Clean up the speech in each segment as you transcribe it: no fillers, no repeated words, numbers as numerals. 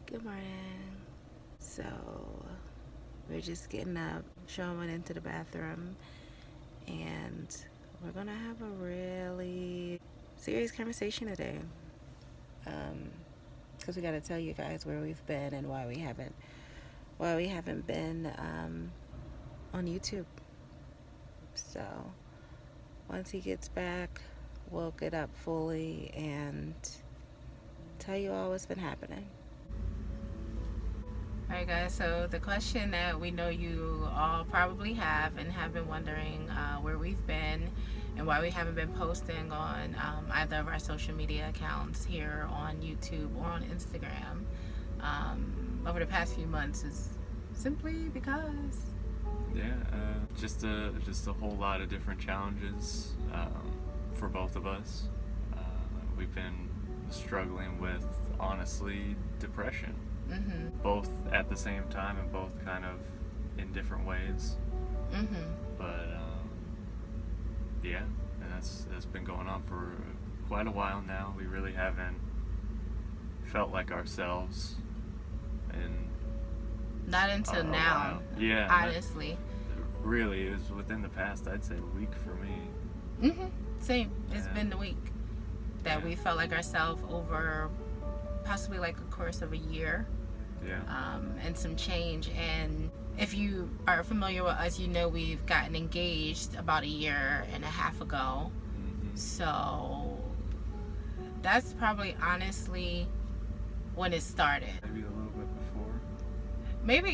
Good morning. So we're just getting up. Sean went into the bathroom, and we're gonna have a really serious conversation today. Because we gotta tell you guys where we've been and why we haven't been on YouTube. So once he gets back, we'll get up fully and tell you all what's been happening. Alright guys, so the question that we know you all probably have and have been wondering where we've been and why we haven't been posting on either of our social media accounts here on YouTube or on Instagram over the past few months is simply because... just a whole lot of different challenges for both of us. We've been struggling with, honestly, depression. Mm-hmm. Both at the same time and both kind of in different ways. Mm-hmm. But and that's been going on for quite a while now. We really haven't felt like ourselves not until now. Yeah, honestly. Really, it was within the past, I'd say, a week for me. Mm-hmm. Same. It's been the week that we felt like ourselves over possibly like a course of a year. And some change. And if you are familiar with us, you know we've gotten engaged about a year and a half ago. Mm-hmm. So that's probably honestly when it started. Maybe a little bit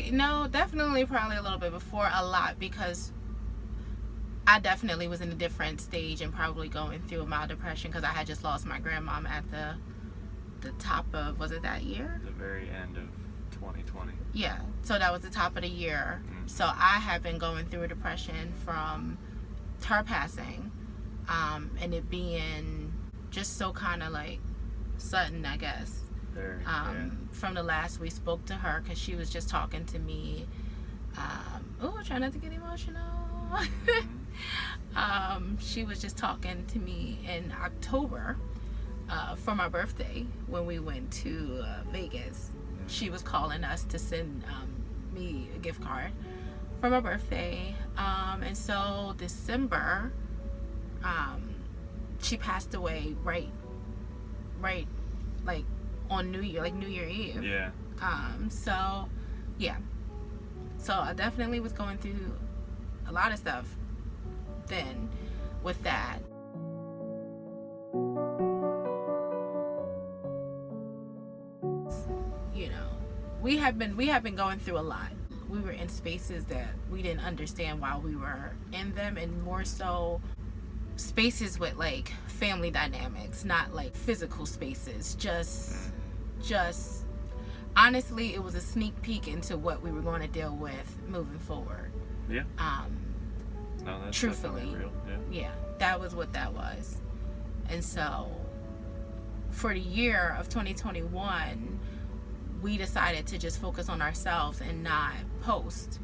before. Definitely probably a little bit before, a lot, because I definitely was in a different stage and probably going through a mild depression because I had just lost my grandmom at the top of, was it that year? The very end of 2020. Yeah, so that was the top of the year. Mm-hmm. So I had been going through a depression from her passing, and it being just so kind of like sudden, I guess. From the last we spoke to her, because she was just talking to me. Try not to get emotional. She was just talking to me in October for my birthday when we went to Vegas. She was calling us to send me a gift card for my birthday. And so December, she passed away right like on New Year, like New Year Eve. Yeah. So I definitely was going through a lot of stuff then with that. We have been going through a lot. We were in spaces that we didn't understand while we were in them, and more so spaces with like family dynamics, not like physical spaces. Just honestly, it was a sneak peek into what we were going to deal with moving forward. Yeah. No, that's truthfully real. Yeah, that was what that was. And so for the year of 2021, we decided to just focus on ourselves and not post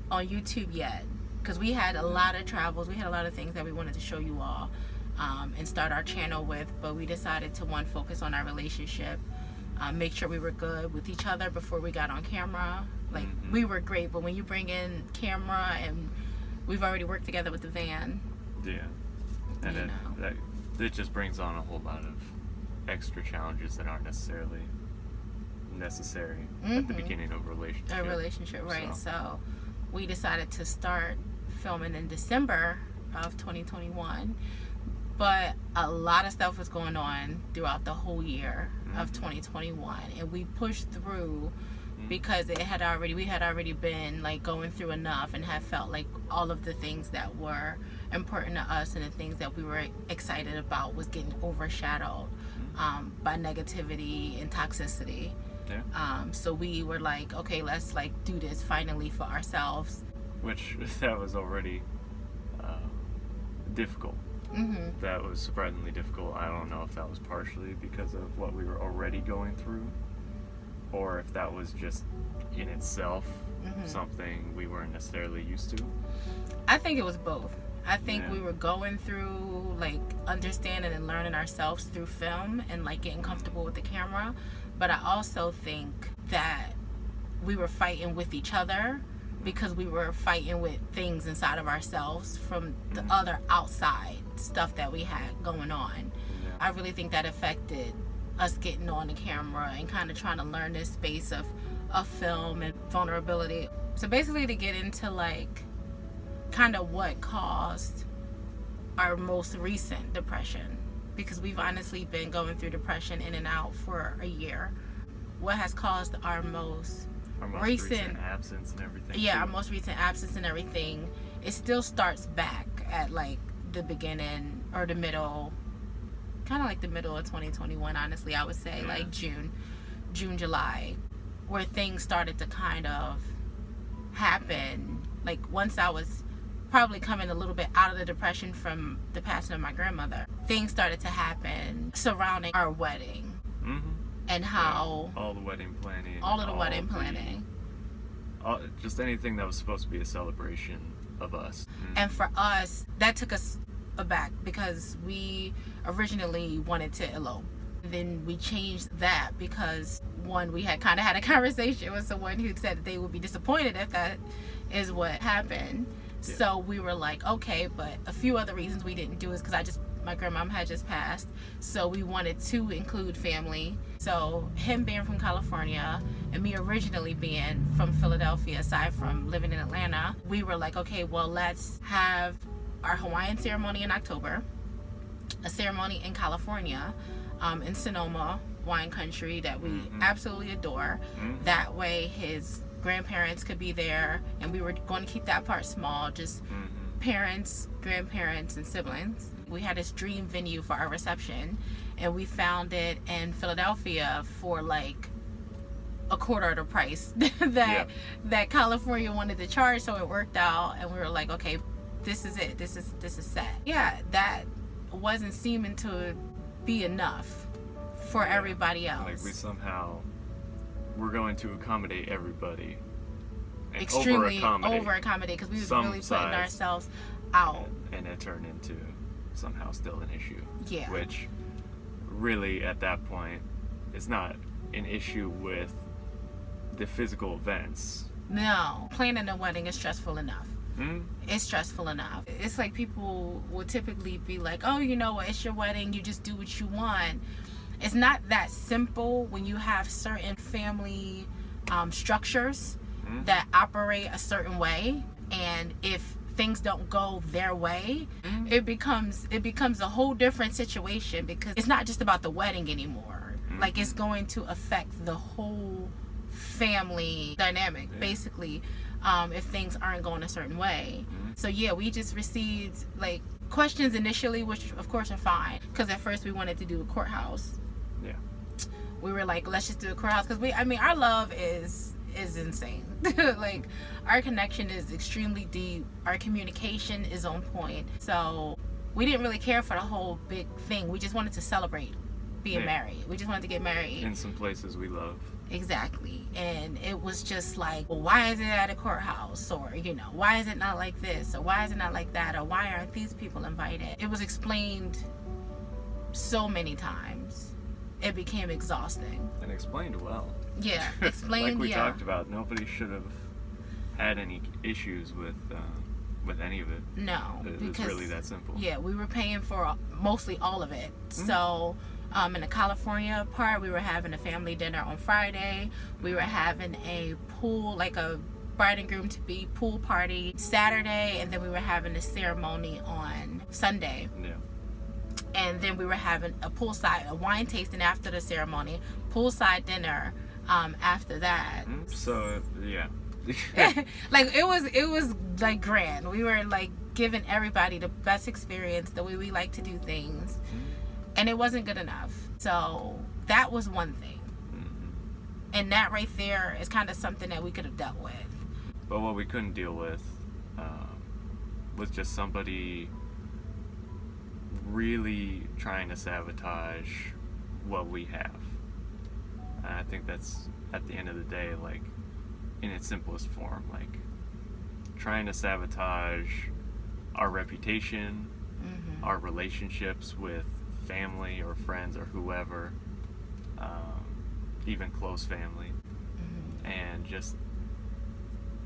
on YouTube yet, because we had a lot of travels, we had a lot of things that we wanted to show you all and start our channel with, but we decided to focus on our relationship, make sure we were good with each other before we got on camera. Like, we were great, but when you bring in camera, and we've already worked together with the van, and it just brings on a whole lot of extra challenges that aren't necessarily necessary at the beginning of a relationship. Right? So we decided to start filming in December of 2021, but a lot of stuff was going on throughout the whole year of 2021, and we pushed through because we had already been like going through enough and have felt like all of the things that were important to us and the things that we were excited about was getting overshadowed by negativity and toxicity. So we were like, okay, let's like do this finally for ourselves. Which that was already difficult. That was surprisingly difficult. I don't know if that was partially because of what we were already going through, or if that was just in itself something we weren't necessarily used to. I think it was both. I think we were going through like understanding and learning ourselves through film and like getting comfortable with the camera. But I also think that we were fighting with each other because we were fighting with things inside of ourselves from the other outside stuff that we had going on. Yeah. I really think that affected us getting on the camera and kind of trying to learn this space of film and vulnerability. So basically, to get into like kind of what caused our most recent depression, because we've honestly been going through depression in and out for a year. What has caused our most recent absence and everything. Yeah, too. our most recent absence and everything, it still starts back at like the beginning or the middle, kind of like the middle of 2021, honestly. I would say like June, July, where things started to kind of happen. Like once I was probably coming a little bit out of the depression from the passing of my grandmother, things started to happen surrounding our wedding. And how all the wedding planning, all of the wedding planning, just anything that was supposed to be a celebration of us. And for us, that took us aback because we originally wanted to elope. Then we changed that because one, we had kind of had a conversation with someone who said that they would be disappointed if that is what happened. Yeah. So we were like, okay, but a few other reasons we didn't do is because my grandmom had just passed, so we wanted to include family. So him being from California and me originally being from Philadelphia, aside from living in Atlanta, we were like, okay, well, let's have our Hawaiian ceremony in October, a ceremony in California, in Sonoma, wine country that we absolutely adore. That way his grandparents could be there, and we were going to keep that part small, just parents, grandparents, and siblings. We had this dream venue for our reception, and we found it in Philadelphia for like a quarter of the price that California wanted to charge. So it worked out, and we were like, okay, this is it. This is set. Yeah, that wasn't seeming to be enough for everybody else. Like we're going to accommodate everybody. And extremely over accommodate because we was really putting ourselves out. And it turned into somehow still an issue. Yeah. Which really at that point it's not an issue with the physical events. No. Planning a wedding is stressful enough. It's stressful enough. It's like people will typically be like, oh, you know what, it's your wedding, you just do what you want. It's not that simple when you have certain family structures that operate a certain way, and if things don't go their way, it becomes a whole different situation, because it's not just about the wedding anymore. Like, it's going to affect the whole family dynamic, basically, if things aren't going a certain way. So yeah, we just received like questions initially, which of course are fine, because at first we wanted to do a courthouse. Yeah, we were like, let's just do a courthouse, because our love is insane. Like, our connection is extremely deep, our communication is on point, so we didn't really care for the whole big thing. We just wanted to celebrate being married. We just wanted to get married in some places we love. Exactly. And it was just like, well, why is it at a courthouse? Or, why is it not like this? Or why is it not like that? Or why aren't these people invited? It was explained so many times. It became exhausting. And explained well. Yeah, explained, like we talked about, nobody should have had any issues with any of it. No. It's really that simple. Yeah, we were paying for mostly all of it. So in the California part, we were having a family dinner on Friday. We were having a pool, like a bride and groom to be pool party Saturday, and then we were having a ceremony on Sunday. Yeah. And then we were having a wine tasting after the ceremony, poolside dinner after that. So yeah. Like, it was like grand. We were like giving everybody the best experience, the way we like to do things. And it wasn't good enough. So that was one thing. And that right there is kind of something that we could have dealt with. But what we couldn't deal with was just somebody really trying to sabotage what we have. And I think that's, at the end of the day, like, in its simplest form, like trying to sabotage our reputation, Mm-hmm. our relationships with family or friends or whoever, even close family, Mm-hmm. and just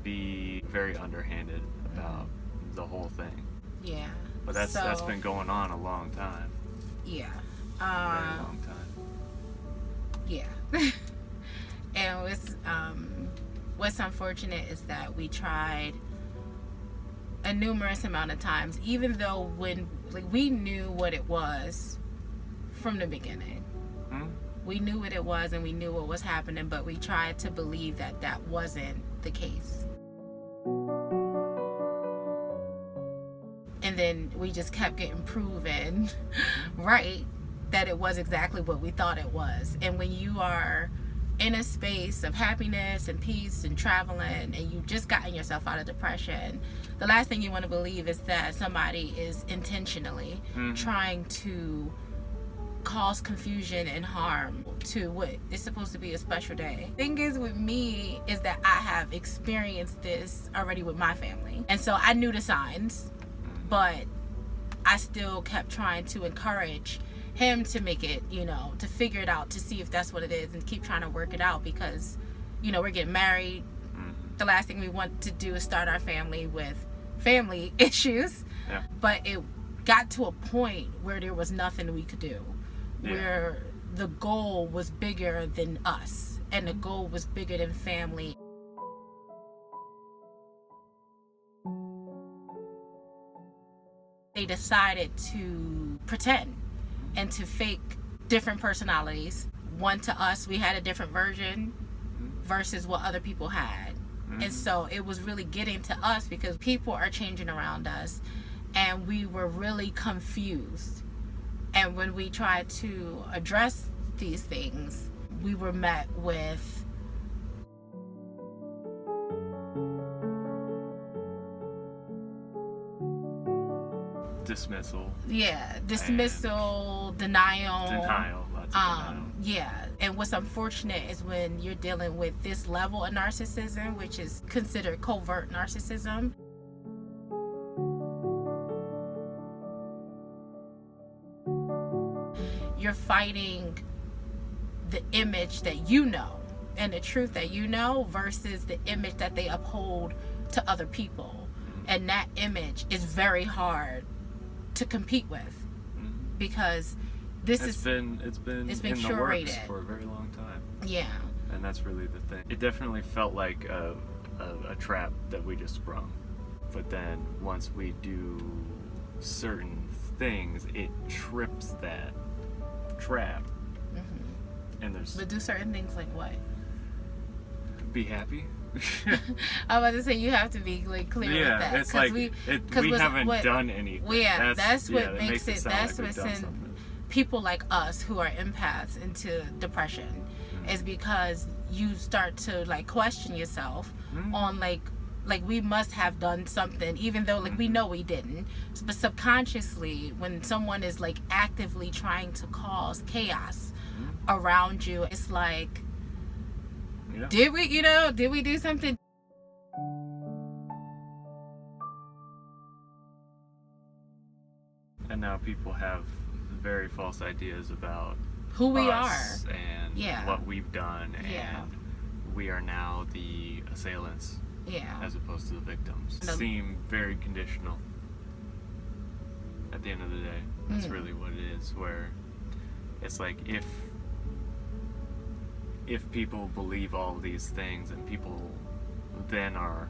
be very underhanded about the whole thing. Yeah. But that's been going on a long time. Yeah. Very long time. Yeah. And what's unfortunate is that we tried a numerous amount of times, even though we knew what it was from the beginning. Hmm? We knew what it was and we knew what was happening, but we tried to believe that that wasn't the case. And then we just kept getting proven right that it was exactly what we thought it was. And when you are in a space of happiness and peace and traveling, and you've just gotten yourself out of depression, the last thing you want to believe is that somebody is intentionally trying to cause confusion and harm to what is supposed to be a special day. Thing is with me is that I have experienced this already with my family, and so I knew the signs, but I still kept trying to encourage him to make it, to figure it out, to see if that's what it is, and keep trying to work it out, because we're getting married. The last thing we want to do is start our family with family issues. Yeah. But it got to a point where there was nothing we could do. Yeah. Where the goal was bigger than us, and the goal was bigger than family. They decided to pretend and to fake different personalities. One, to us, we had a different version versus what other people had. And so it was really getting to us because people are changing around us, and we were really confused. And when we tried to address these things, we were met with dismissal. Yeah, dismissal, denial. Lots of denial. Yeah, and what's unfortunate is when you're dealing with this level of narcissism, which is considered covert narcissism. You're fighting the image that you know and the truth that you know versus the image that they uphold to other people. And that image is very hard to compete with, because it's been in curated the works for a very long time. Yeah. And that's really the thing. It definitely felt like a trap that we just sprung. But then once we do certain things, it trips that trap. And But do certain things like what? Be happy. I was about to say, you have to be clear with that. Yeah, it's like we haven't done anything. Yeah, that's what makes it. That's what sends people like us who are empaths into depression, is because you start to question yourself on we must have done something, even though we know we didn't. But subconsciously, when someone is actively trying to cause chaos around you, it's like, did we do something? And now people have very false ideas about who we us are and what we've done, and we are now the assailants as opposed to the victims. Seem very conditional at the end of the day. That's really what it is, where it's like if people believe all these things, and people then are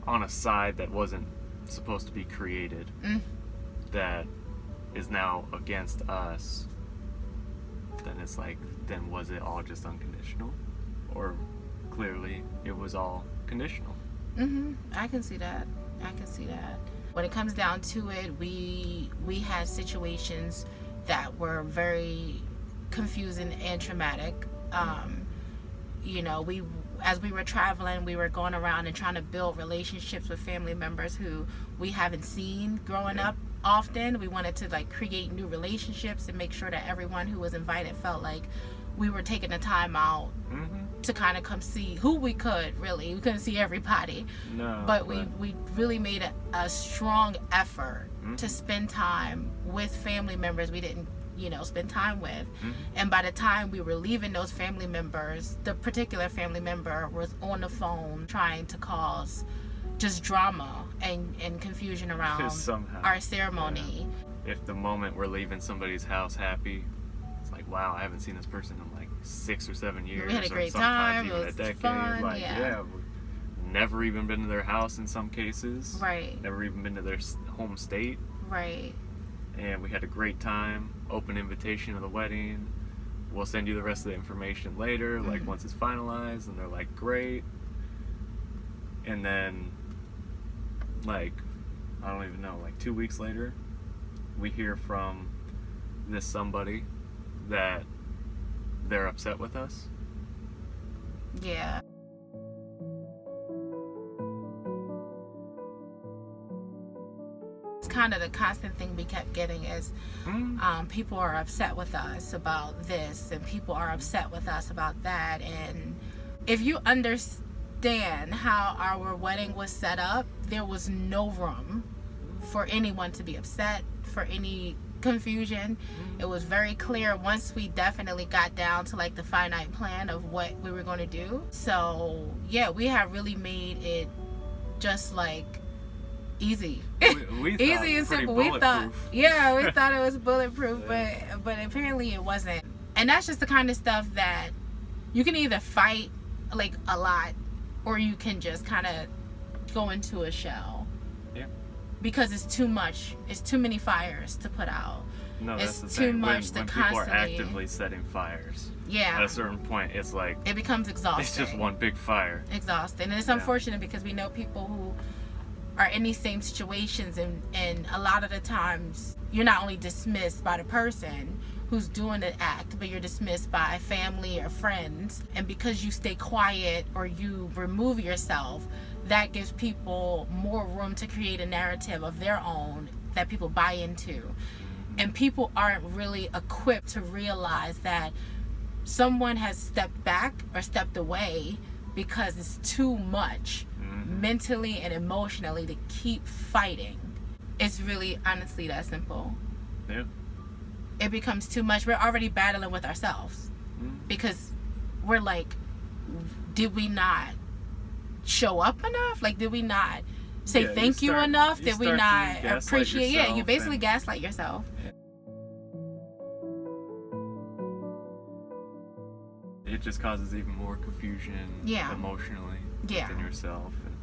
on a side that wasn't supposed to be created, that is now against us, then it's like, then was it all just unconditional? Or clearly it was all conditional. I can see that. When it comes down to it, we had situations that were very confusing and traumatic. As we were traveling, we were going around and trying to build relationships with family members who we haven't seen growing up often. We wanted to create new relationships and make sure that everyone who was invited felt like we were taking the time out to kind of come see who we could. Really, we couldn't see everybody, but we really made a strong effort to spend time with family members we didn't spend time with. And by the time we were leaving those family members, the particular family member was on the phone trying to cause just drama and confusion around our ceremony. If the moment we're leaving somebody's house happy, it's like, wow, I haven't seen this person in like 6 or 7 years. We had a great time. Even it was a decade. fun. Like, we've never even been to their house in some cases. Right. Never even been to their home state. Right. And we had a great time. Open invitation to the wedding. We'll send you the rest of the information later, like once it's finalized. And they're like, great. And then, like, I don't even know, like 2 weeks later, we hear from this somebody that they're upset with us. Yeah. It's kind of the constant thing we kept getting is people are upset with us about this, and people are upset with us about that. And if you understand how our wedding was set up, there was no room for anyone to be upset, for any confusion. It was very clear once we definitely got down to like the finite plan of what we were going to do. So yeah, we have really made it just like easy. We Easy and simple. We thought it was bulletproof, but apparently it wasn't. And that's just the kind of stuff that you can either fight like a lot, or you can just kind of go into a shell. Yeah. Because it's too much. It's too many fires to put out. No, it's that's the too thing. much when to people are constantly actively setting fires. Yeah. At a certain point, it's like it becomes exhausting. It's just one big fire. Exhausting, and it's unfortunate because we know people who are in these same situations, and a lot of the times you're not only dismissed by the person who's doing the act, but you're dismissed by family or friends. And because you stay quiet or you remove yourself, that gives people more room to create a narrative of their own that people buy into. And people aren't really equipped to realize that someone has stepped back or stepped away because it's too much mentally and emotionally to keep fighting. It's really honestly that simple. Yeah. It becomes too much. We're already battling with ourselves because we're like, did we not show up enough? Like, did we not say thank you enough? Did we not appreciate? Yeah, you basically gaslight yourself. It just causes even more confusion emotionally within yourself. And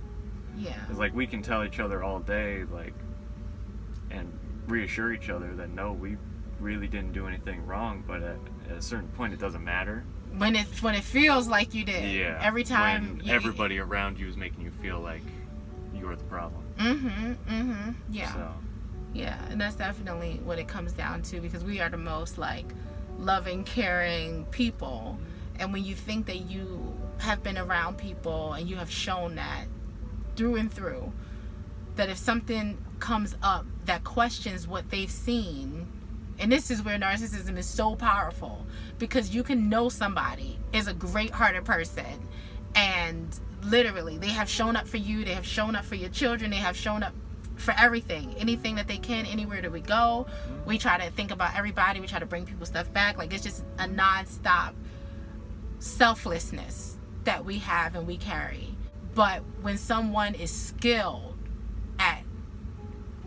it's like we can tell each other all day, like, and reassure each other that no, we really didn't do anything wrong, but at a certain point it doesn't matter. When it feels like you did. Yeah. Every time when everybody around you is making you feel like you're the problem. Yeah. So. Yeah, and that's definitely what it comes down to, because we are the most like loving, caring people. And when you think that you have been around people and you have shown that through and through, that if something comes up that questions what they've seen, and this is where narcissism is so powerful, because you can know somebody is a great-hearted person and literally they have shown up for you, they have shown up for your children, they have shown up for everything, anything that they can, anywhere that we go. We try to think about everybody, we try to bring people's stuff back. Like, it's just a non-stop selflessness that we have and we carry. But when someone is skilled at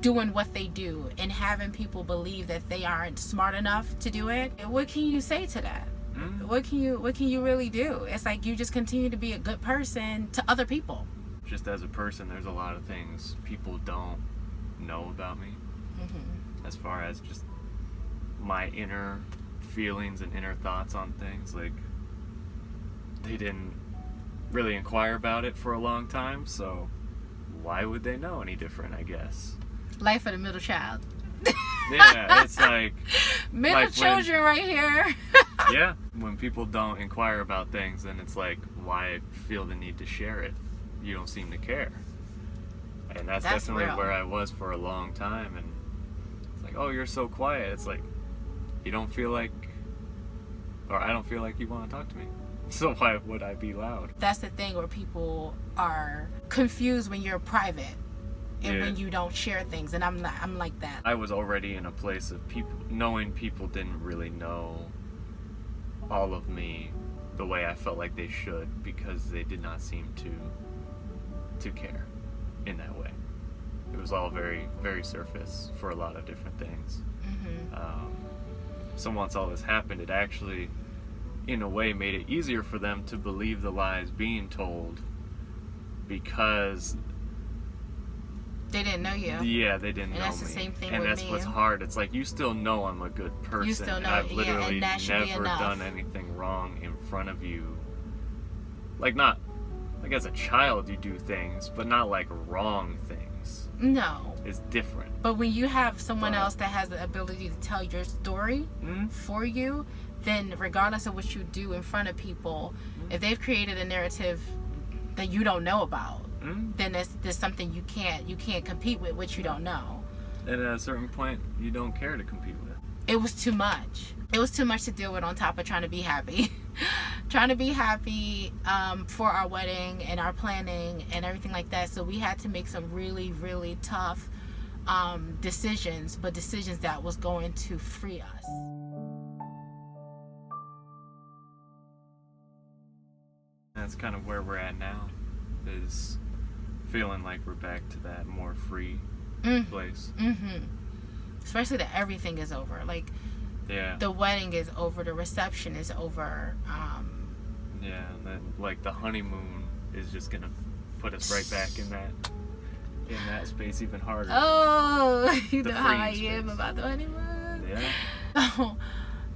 doing what they do and having people believe that they aren't smart enough to do it, what can you say to that? What can you really do? It's like you just continue to be a good person to other people. Just as a person, there's a lot of things people don't know about me, as far as just my inner feelings and inner thoughts on things. Like, they didn't really inquire about it for a long time, so why would they know any different, I guess? Life of the middle child. Yeah, it's like middle children right here. Yeah, when people don't inquire about things, then it's like, why feel the need to share it? You don't seem to care. And that's definitely real. Where I was for a long time. And it's like, oh, you're so quiet. It's like, you don't feel like, or I don't feel like you want to talk to me. So why would I be loud? That's the thing where people are confused when you're private and when you don't share things, and I'm like that. I was already in a place of knowing people didn't really know all of me the way I felt like they should, because they did not seem to care in that way. It was all very, very surface for a lot of different things. So once all this happened, it actually, in a way, made it easier for them to believe the lies being told, because they didn't know you. Yeah, they didn't know me. And that's the same thing and with that's me. what's hard. It's like, you still know I'm a good person. You still know, and I've literally and that should be never enough. done anything wrong in front of you. Like, not like as a child you do things, but not like wrong things. No. It's different. But when you have someone else that has the ability to tell your story for you, then regardless of what you do in front of people, if they've created a narrative that you don't know about, then there's something you can't compete with, which you don't know. And at a certain point, you don't care to compete with. It was too much. It was too much to deal with on top of trying to be happy. Trying to be happy for our wedding and our planning and everything like that. So we had to make some really, really tough decisions, but decisions that was going to free us. That's kind of where we're at now, is feeling like we're back to that more free place. Especially that everything is over. Like, the wedding is over, the reception is over. Yeah, and then like the honeymoon is just gonna put us right back in that space even harder. Oh, you The know how I freeing am space. about the honeymoon. Yeah.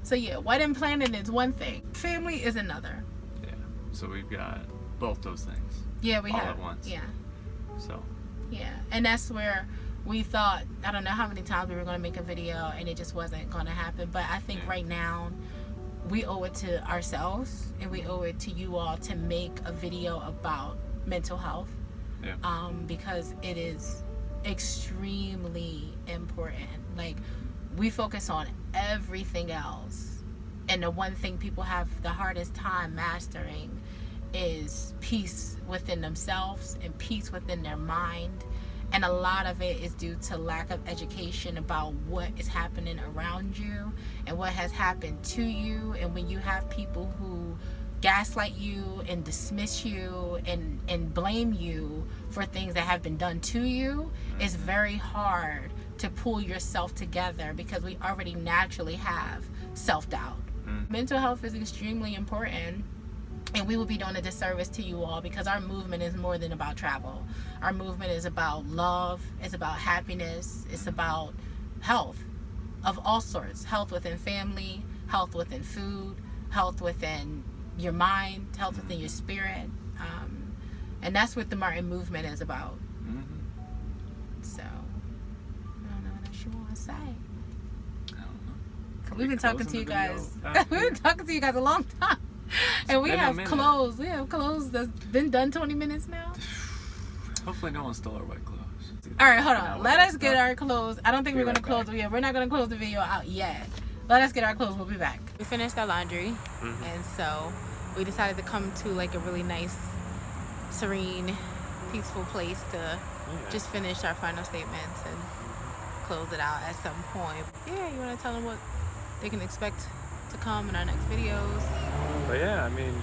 So yeah, wedding planning is one thing. Family is another. Yeah. So we've got both those things. Yeah, we all have. at once. Yeah. So. Yeah, and that's where we thought, I don't know how many times we were going to make a video and it just wasn't going to happen. But I think right now we owe it to ourselves and we owe it to you all to make a video about mental health. Yeah. Because it is extremely important. Like, we focus on everything else, and the one thing people have the hardest time mastering is peace within themselves and peace within their mind. And a lot of it is due to lack of education about what is happening around you and what has happened to you. And when you have people who gaslight you and dismiss you and blame you for things that have been done to you, it's very hard to pull yourself together, because we already naturally have self-doubt. Mental health is extremely important. And we would be doing a disservice to you all, because our movement is more than about travel. Our movement is about love. It's about happiness. It's about health of all sorts. Health within family, health within food, health within your mind, health within your spirit. And that's what the Martin movement is about. So, I don't know what else you want to say. I don't know. We've been talking to you guys. We've been talking to you guys a long time. And we have clothes. We have clothes that's been done 20 minutes now. Hopefully no one stole our white clothes. All right, hold on. Let us get our clothes. I don't think we're going to close the video. We're not going to close the video out yet. Let us get our clothes. We'll be back. We finished our laundry. And so we decided to come to like a really nice, serene, peaceful place to just finish our final statements and close it out at some point. Yeah, you want to tell them what they can expect to come in our next videos? But yeah, I mean,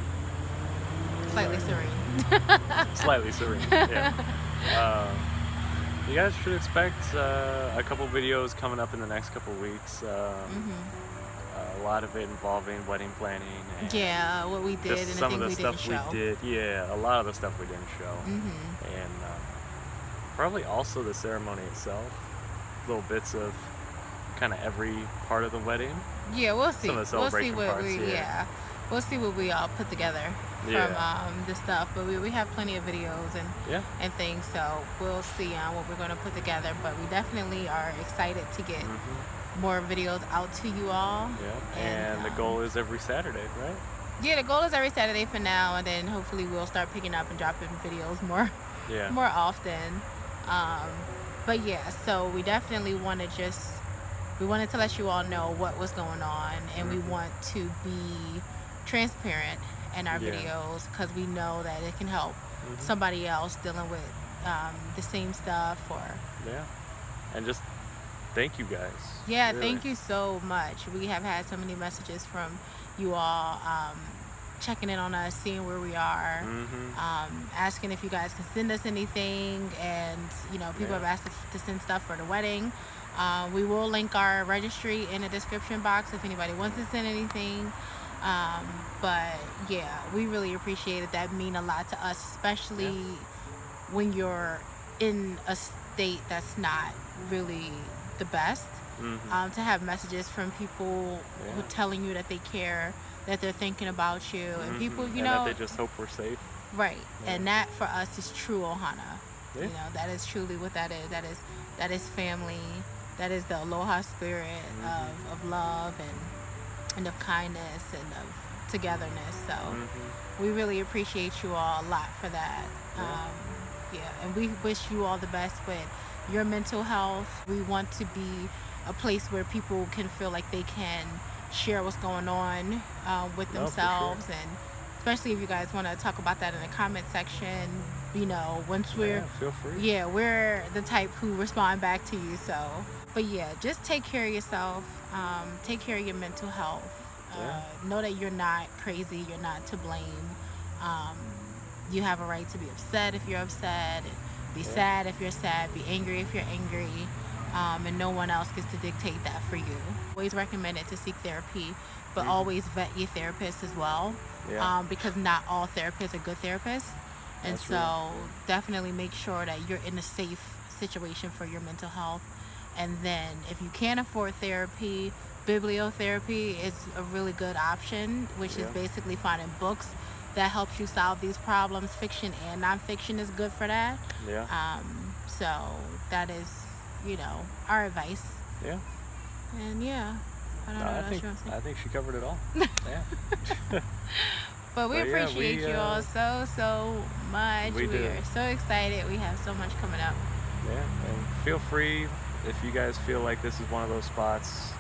slightly serene. Slightly serene, yeah. You guys should expect a couple videos coming up in the next couple weeks. A lot of it involving wedding planning. And what we did and some the of the things we didn't stuff show. we did. Yeah, a lot of the stuff we didn't show. And probably also the ceremony itself. Little bits of kind of every part of the wedding. Yeah, we'll see. Some of the celebration we'll see what parts, we'll see what we all put together from this stuff. But we have plenty of videos and things, so we'll see what we're going to put together. But we definitely are excited to get more videos out to you all. Yeah, and the goal is every Saturday, right? Yeah, the goal is every Saturday for now, and then hopefully we'll start picking up and dropping videos more often. But yeah, so we definitely wanted to let you all know what was going on, and we want to be transparent in our Yeah. videos, because we know that it can help somebody else dealing with the same stuff. Or Yeah. And just thank you guys. yeah, really. thank you so much. We have had so many messages from you all, checking in on us, seeing where we are, asking if you guys can send us anything. And people have asked to send stuff for the wedding. We will link our registry in the description box if anybody wants to send anything. But yeah, we really appreciate it. That mean a lot to us, especially when you're in a state that's not really the best. To have messages from people who telling you that they care, that they're thinking about you, and people, and that they just hope we're safe. right. And that for us is true Ohana. Yeah. That is truly what that is. That is family. That is the aloha spirit of love and of kindness and of togetherness. So we really appreciate you all a lot for that. And we wish you all the best with your mental health. We want to be a place where people can feel like they can share what's going on with themselves. And especially if you guys want to talk about that in the comment section, once we're feel free. We're the type who respond back to you. So but just take care of yourself, take care of your mental health. Know that you're not crazy, you're not to blame. You have a right to be upset if you're upset, and be sad if you're sad, be angry if you're angry, and no one else gets to dictate that for you. Always recommend it to seek therapy, but always vet your therapist as well, because not all therapists are good therapists. And so definitely make sure that you're in a safe situation for your mental health. And then if you can't afford therapy, bibliotherapy is a really good option, which is basically finding books that helps you solve these problems. Fiction and nonfiction is good for that. So that is, our advice. And I don't know what else you want to say. I think she covered it all. But we appreciate you all so much. We do. are so excited. We have so much coming up. And feel free, if you guys feel like this is one of those spots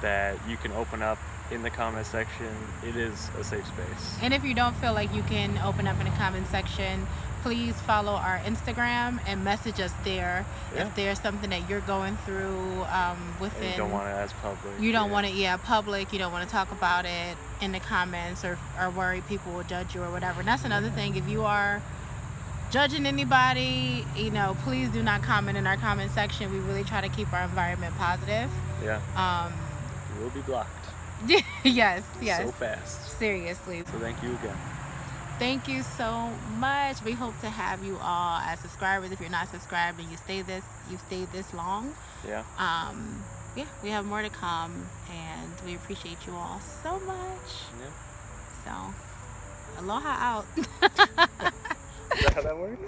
that you can open up in the comment section, it is a safe space. And if you don't feel like you can open up in the comment section, please follow our Instagram and message us there if there's something that you're going through within. And you don't want it as public. You don't want it, public. You don't want to talk about it in the comments or worry people will judge you or whatever. And that's another thing. If you are judging anybody, please do not comment in our comment section. We really try to keep our environment positive. You will be blocked. Yes. So fast. Seriously. So thank you again. Thank you so much. We hope to have you all as subscribers. If you're not subscribed and you stayed this long, we have more to come, and we appreciate you all so much. So aloha out. Is that how that works?